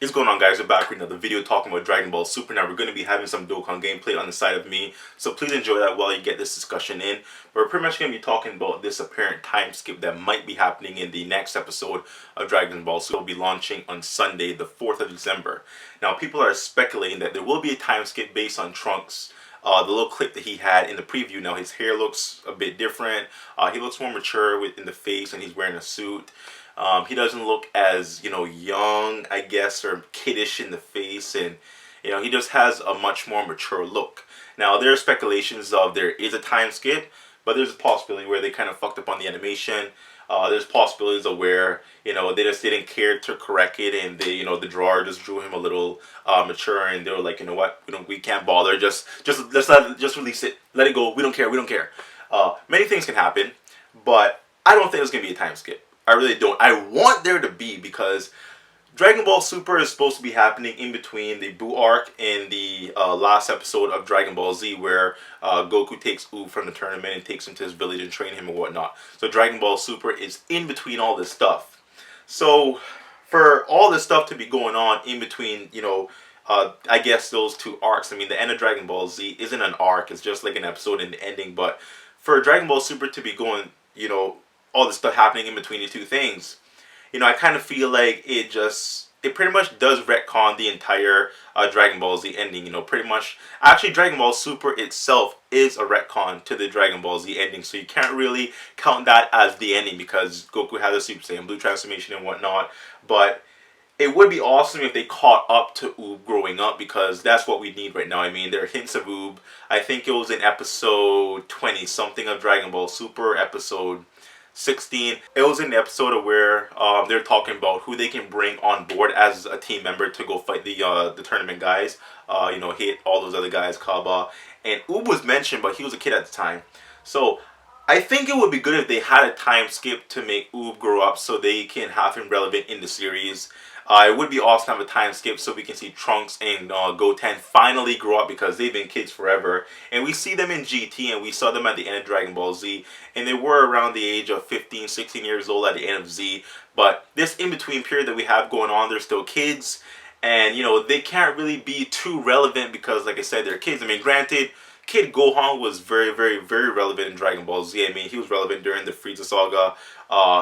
What's going on, guys? We're back with another video talking about Dragon Ball Super. Now we're going to be having some Dokkan gameplay on the side of me, so please enjoy that while you get this discussion in. We're pretty much going to be talking about this apparent time skip that might be happening in the next episode of Dragon Ball Super. It will be launching on Sunday, the 4th of December. Now people are speculating that there will be a time skip based on Trunks. The little clip that he had in the preview. Now his hair looks a bit different. He looks more mature in the face, and he's wearing a suit. He doesn't look as, young, I guess, or kiddish in the face, and, he just has a much more mature look. Now, there are speculations of there is a time skip, but there's a possibility where they kind of fucked up on the animation. There's possibilities of where, they just didn't care to correct it, and they, the drawer just drew him a little mature, and they were like, you know what, we can't bother, just release it, let it go, we don't care. Many things can happen, but I don't think there's going to be a time skip. I really don't. I want there to be, because Dragon Ball Super is supposed to be happening in between the Buu arc and the last episode of Dragon Ball Z, where Goku takes Oob from the tournament and takes him to his village and train him and whatnot. So Dragon Ball Super is in between all this stuff. So for all this stuff to be going on in between, I guess those two arcs. I mean, the end of Dragon Ball Z isn't an arc. It's just like an episode and the ending. But for Dragon Ball Super to be going, all this stuff happening in between the two things, I kind of feel like it pretty much does retcon the entire Dragon Ball Z ending. Pretty much, actually Dragon Ball Super itself is a retcon to the Dragon Ball Z ending, so you can't really count that as the ending, because Goku has a Super Saiyan Blue transformation and whatnot. But it would be awesome if they caught up to Oob growing up, because that's what we need right now. I mean, there are hints of Oob. I think it was in episode 20 something of Dragon Ball Super, episode 16. It was in the episode of where they're talking about who they can bring on board as a team member to go fight the tournament guys. Hit all those other guys, Kaba. And Oob was mentioned, but he was a kid at the time. So I think it would be good if they had a time skip to make Oob grow up so they can have him relevant in the series. It would be awesome to have a time skip so we can see Trunks and Goten finally grow up, because they've been kids forever. And we see them in GT, and we saw them at the end of Dragon Ball Z. And they were around the age of 15, 16 years old at the end of Z. But this in-between period that we have going on, they're still kids. And, they can't really be too relevant because, like I said, they're kids. I mean, granted, Kid Gohan was very, very, very relevant in Dragon Ball Z. I mean, he was relevant during the Frieza saga.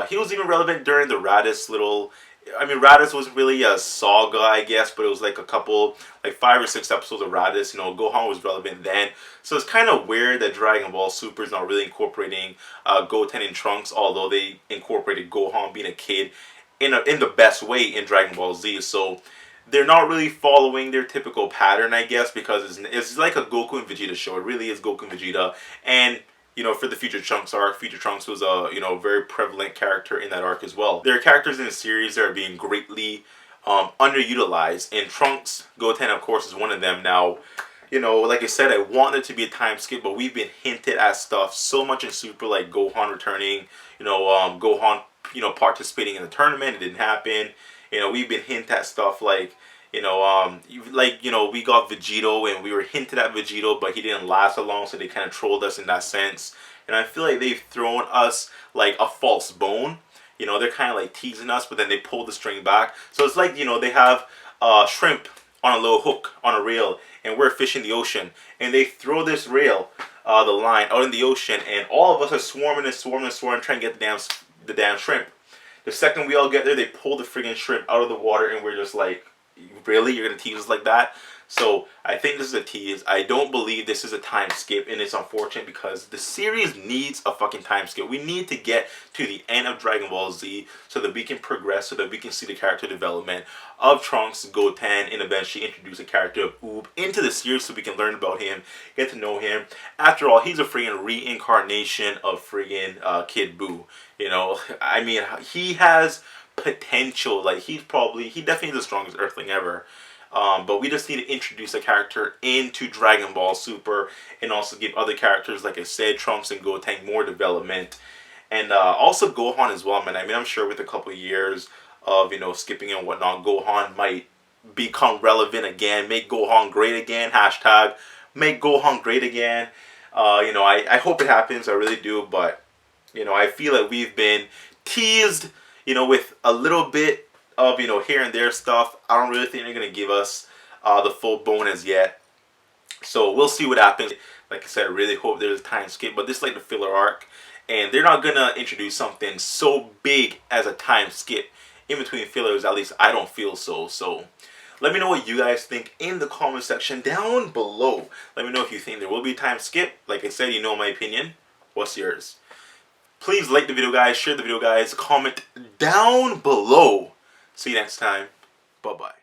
He was even relevant during the Raditz little... I mean, Raditz wasn't really a saga, I guess, but it was like a couple, like 5 or 6 episodes of Raditz. Gohan was relevant then. So it's kind of weird that Dragon Ball Super is not really incorporating Goten and Trunks, although they incorporated Gohan being a kid in the best way in Dragon Ball Z. So they're not really following their typical pattern, I guess, because it's like a Goku and Vegeta show. It really is Goku and Vegeta. And for the Future Trunks arc, Future Trunks was a, very prevalent character in that arc as well. There are characters in the series that are being greatly underutilized, and Trunks, Goten, of course, is one of them. Now, like I said, I want there to be a time skip, but we've been hinted at stuff so much in Super, like Gohan returning, Gohan, participating in the tournament. It didn't happen. We've been hinted at stuff like, we got Vegito, and we were hinted at Vegito, but he didn't last so long, so they kind of trolled us in that sense. And I feel like they've thrown us like a false bone. They're kind of like teasing us, but then they pull the string back. So it's like, they have shrimp on a little hook on a rail, and we're fishing the ocean, and they throw this rail, the line, out in the ocean, and all of us are swarming, trying to get the damn shrimp. The second we all get there, they pull the friggin' shrimp out of the water, and we're just like, really? You're going to tease us like that? So I think this is a tease. I don't believe this is a time skip, and it's unfortunate because the series needs a fucking time skip. We need to get to the end of Dragon Ball Z so that we can progress, so that we can see the character development of Trunks, Goten, and eventually introduce the character of Oob into the series so we can learn about him, get to know him. After all, he's a friggin' reincarnation of friggin' Kid Buu. I mean, he has potential. Like, he definitely is the strongest Earthling ever. But we just need to introduce a character into Dragon Ball Super, and also give other characters, like I said, Trunks and Goten, more development. And also Gohan as well, man. I mean, I'm sure with a couple of years of, skipping and whatnot, Gohan might become relevant again. Make Gohan great again. Hashtag make Gohan great again. I hope it happens. I really do. But, I feel like we've been teased, with a little bit of, you know, here and there stuff. I don't really think they're gonna give us the full bonus yet. So we'll see what happens. Like I said, I really hope there's a time skip, but this is like the filler arc, and they're not gonna introduce something so big as a time skip in between fillers. At least I don't feel so. So let me know what you guys think in the comment section down below. Let me know if you think there will be a time skip. Like I said, you know my opinion. What's yours? Please like the video, guys. Share the video, guys. Comment down below. See you next time. Bye-bye.